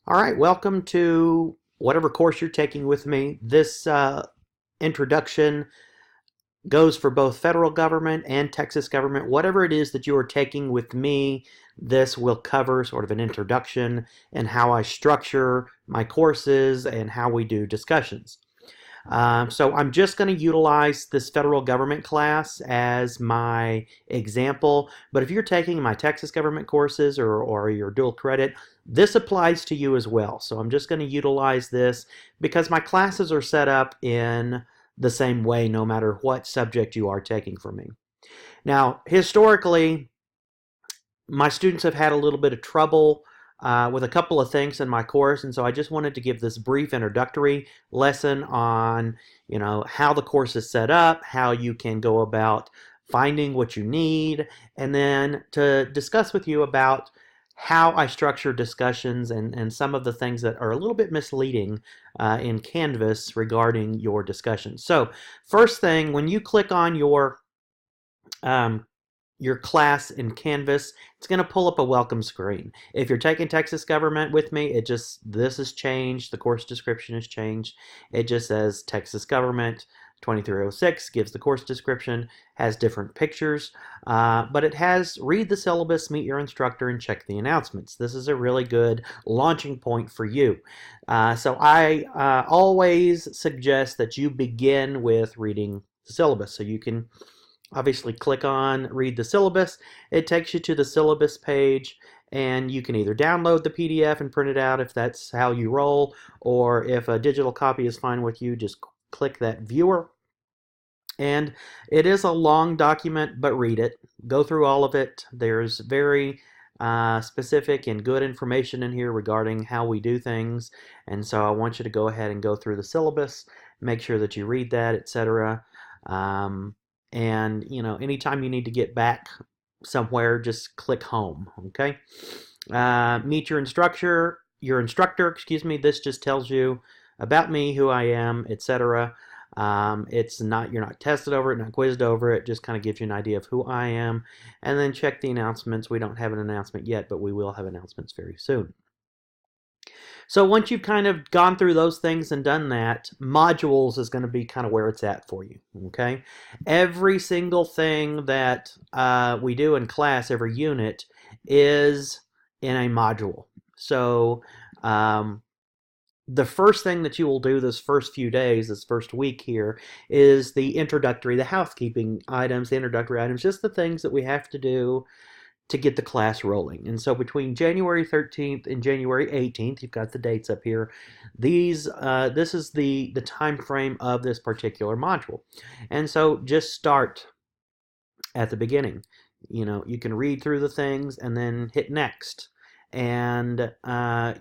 All right, welcome to whatever course you're taking with me. This introduction goes for both federal government and Texas government. Whatever it is that you are taking with me, this will cover sort of an introduction and how I structure my courses and how we do discussions. So I'm just going to utilize this federal government class as my example. But if you're taking my Texas government courses or your dual credit, this applies to you as well. So I'm just going to utilize this because my classes are set up in the same way no matter what subject you are taking from me. Now, historically, my students have had a little bit of trouble with a couple of things in my course, and so I just wanted to give this brief introductory lesson on, how the course is set up, how you can go about finding what you need, and then to discuss with you about how I structure discussions and some of the things that are a little bit misleading in Canvas regarding your discussion. So, first thing, when you click on um, your class in Canvas, it's going to pull up a welcome screen. If you're taking Texas Government with me, this has changed. The course description has changed. It just says Texas Government 2306, gives the course description, has different pictures, but it has read the syllabus, meet your instructor, and check the announcements. This is a really good launching point for you. So I always suggest that you begin with reading the syllabus so you can obviously click on read the syllabus. It takes you to the syllabus page, and you can either download the PDF and print it out if that's how you roll, or if a digital copy is fine with you, just click that viewer. And it is a long document, but read it. Go through all of it. There's very specific and good information in here regarding how we do things, and so I want you to go ahead and go through the syllabus, make sure that you read that, etc. And anytime you need to get back somewhere, just click home. Okay. Meet your instructor. Excuse me. This just tells you about me, who I am, etc. You're not tested over it, not quizzed over it. Just kind of gives you an idea of who I am, and then check the announcements. We don't have an announcement yet, but we will have announcements very soon. So once you've kind of gone through those things and done that, modules is going to be kind of where it's at for you. Okay, every single thing that we do in class, every unit, is in a module. So the first thing that you will do this first few days, this first week here, is the housekeeping items, the introductory items, just the things that we have to do to get the class rolling. And so between January 13th and January 18th, you've got the dates up here. This is the time frame of this particular module. And so just start at the beginning. You can read through the things and then hit next. And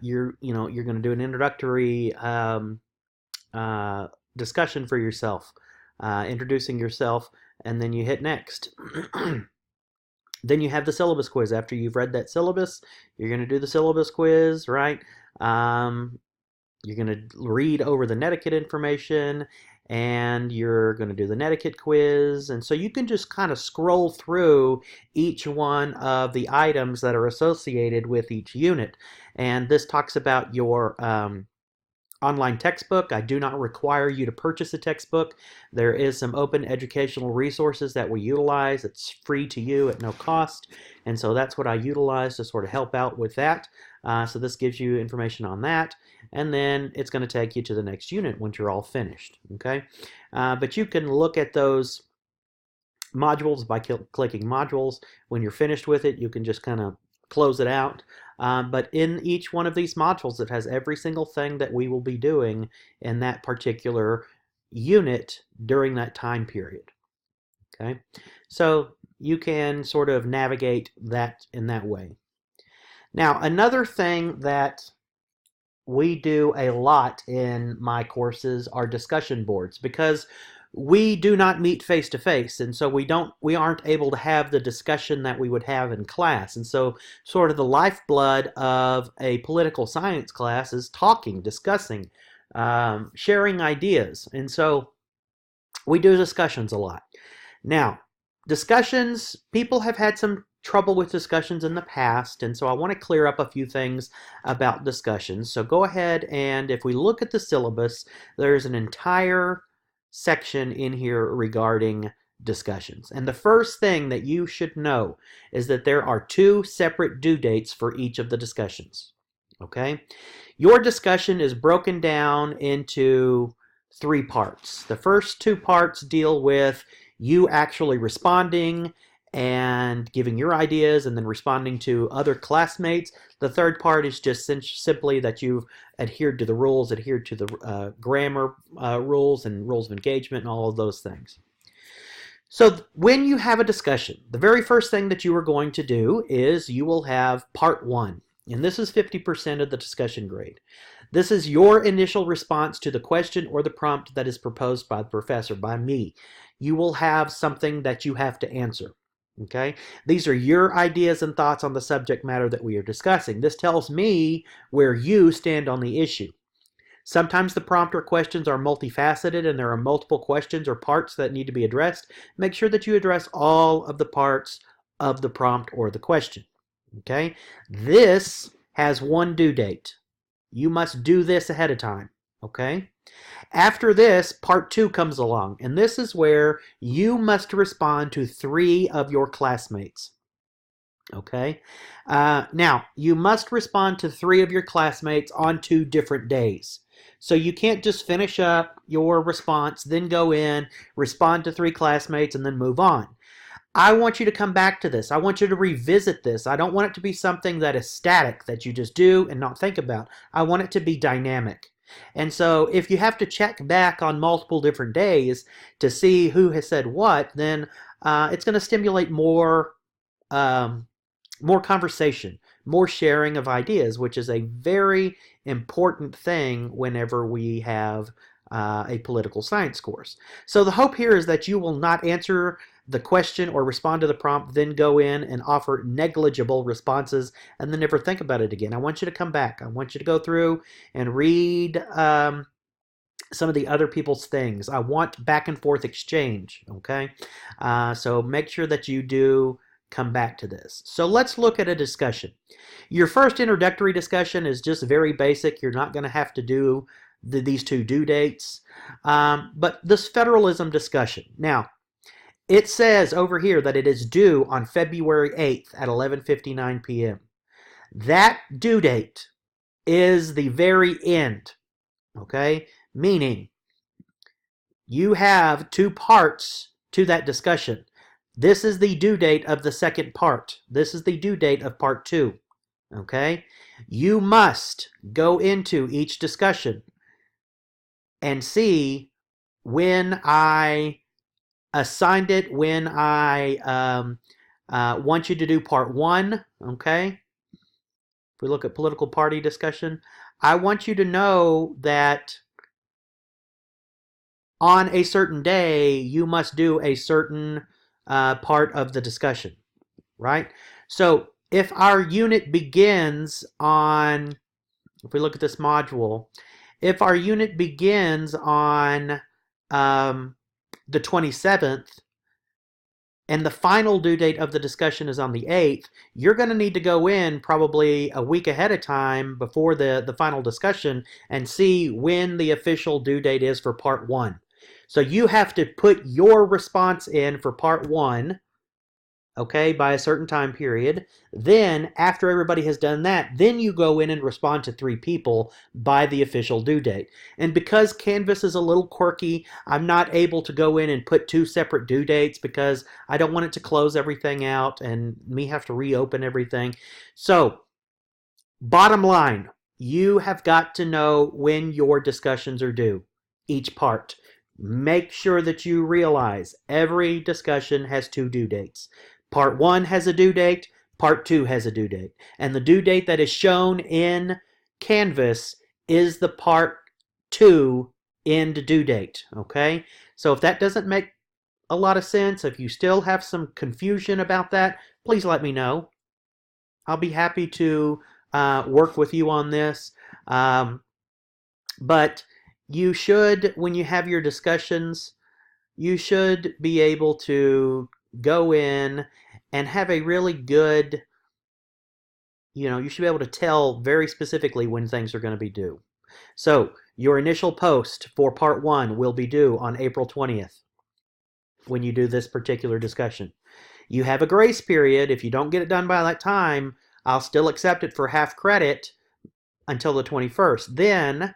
you're going to do an introductory discussion for yourself, introducing yourself, and then you hit next. Then you have the syllabus quiz. After you've read that syllabus, you're going to do the syllabus quiz, right? You're going to read over the netiquette information, and you're going to do the netiquette quiz. And so you can just kind of scroll through each one of the items that are associated with each unit. And this talks about your online textbook. I do not require you to purchase a textbook. There is some open educational resources that we utilize. It's free to you at no cost, and so that's what I utilize to sort of help out with that. So this gives you information on that, and then it's going to take you to the next unit once you're all finished. Okay, but you can look at those modules by clicking modules. When you're finished with it, you can just kind of close it out. But in each one of these modules, it has every single thing that we will be doing in that particular unit during that time period. Okay, so you can sort of navigate that in that way. Now, another thing that we do a lot in my courses are discussion boards, because we do not meet face to face, and so we aren't able to have the discussion that we would have in class. And so sort of the lifeblood of a political science class is talking, discussing, sharing ideas. And so we do discussions a lot. Now, discussions, people have had some trouble with discussions in the past, and so I want to clear up a few things about discussions. So go ahead, and if we look at the syllabus, there's an entire section in here regarding discussions. And the first thing that you should know is that there are 2 separate due dates for each of the discussions. Okay? Your discussion is broken down into 3 parts. The first 2 parts deal with you actually responding and giving your ideas and then responding to other classmates. The third part is just simply that you've adhered to the rules, adhered to the grammar rules and rules of engagement and all of those things. So when you have a discussion, the very first thing that you are going to do is you will have part 1. And this is 50% of the discussion grade. This is your initial response to the question or the prompt that is proposed by the professor, by me. You will have something that you have to answer. Okay? These are your ideas and thoughts on the subject matter that we are discussing. This tells me where you stand on the issue. Sometimes the prompt or questions are multifaceted and there are multiple questions or parts that need to be addressed. Make sure that you address all of the parts of the prompt or the question. Okay? This has 1 due date. You must do this ahead of time. Okay? After this, part 2 comes along, and this is where you must respond to 3 of your classmates. Okay? Now, you must respond to 3 of your classmates on 2 different days. So you can't just finish up your response, then go in, respond to 3 classmates, and then move on. I want you to come back to this. I want you to revisit this. I don't want it to be something that is static, that you just do and not think about. I want it to be dynamic. And so if you have to check back on multiple different days to see who has said what, then it's going to stimulate more conversation, more sharing of ideas, which is a very important thing whenever we have a political science course. So the hope here is that you will not answer the question or respond to the prompt, then go in and offer negligible responses and then never think about it again. I want you to come back. I want you to go through and read some of the other people's things. I want back and forth exchange, okay? So make sure that you do come back to this. So let's look at a discussion. Your first introductory discussion is just very basic. You're not going to have to do these 2 due dates. But this federalism discussion. Now, it says over here that it is due on February 8th at 11:59 p.m. That due date is the very end, okay? Meaning you have 2 parts to that discussion. This is the due date of the second part. This is the due date of part 2, okay? You must go into each discussion and see when I assigned it, when I want you to do part 1, okay? If we look at political party discussion, I want you to know that on a certain day, you must do a certain part of the discussion, right? So if our unit begins on, if we look at this module, if our unit begins on the 27th, and the final due date of the discussion is on the 8th, you're going to need to go in probably a week ahead of time before the final discussion and see when the official due date is for part 1. So you have to put your response in for part 1, okay, by a certain time period. Then, after everybody has done that, then you go in and respond to 3 people by the official due date. And because Canvas is a little quirky, I'm not able to go in and put 2 separate due dates because I don't want it to close everything out and me have to reopen everything. So, bottom line, you have got to know when your discussions are due, each part. Make sure that you realize every discussion has 2 due dates. Part 1 has a due date, Part 2 has a due date. And the due date that is shown in Canvas is the Part 2 end due date, okay? So if that doesn't make a lot of sense, if you still have some confusion about that, please let me know. I'll be happy to work with you on this. But you should, when you have your discussions, you should be able to go in and have a really good, you should be able to tell very specifically when things are going to be due. So your initial post for part 1 will be due on April 20th when you do this particular discussion. You have a grace period. If you don't get it done by that time, I'll still accept it for half credit until the 21st. Then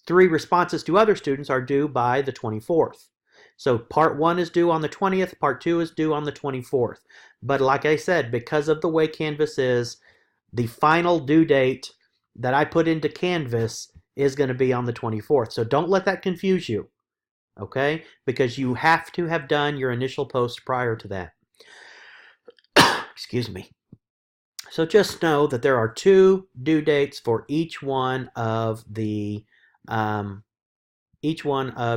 3 responses to other students are due by the 24th. So part 1 is due on the 20th, part 2 is due on the 24th. But like I said, because of the way Canvas is, the final due date that I put into Canvas is going to be on the 24th. So don't let that confuse you, okay? Because you have to have done your initial post prior to that. Excuse me. So just know that there are 2 due dates for each one of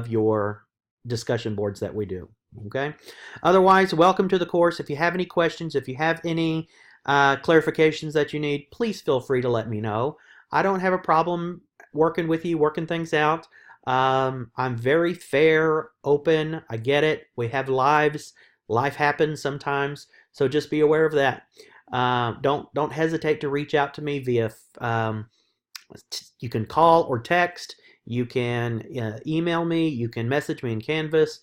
your discussion boards that we do. Okay. Otherwise, welcome to the course. If you have any questions, if you have any clarifications that you need, please feel free to let me know. I don't have a problem working with you, working things out. I'm very fair, open. I get it. We have lives. Life happens sometimes. So just be aware of that. Don't hesitate to reach out to me via. You can call or text. You can email me. You can message me in Canvas.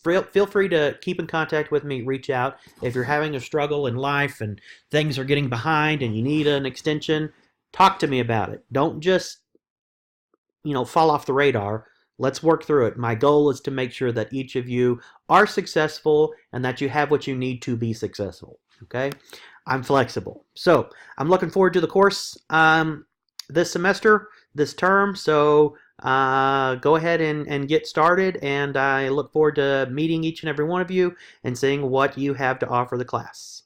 Feel free to keep in contact with me. Reach out if you're having a struggle in life and things are getting behind and you need an extension. Talk to me about it. Don't just fall off the radar. Let's work through it. My goal is to make sure that each of you are successful and that you have what you need to be successful. Okay? I'm flexible. So I'm looking forward to the course this semester, this term. So go ahead and get started. And I look forward to meeting each and every one of you and seeing what you have to offer the class.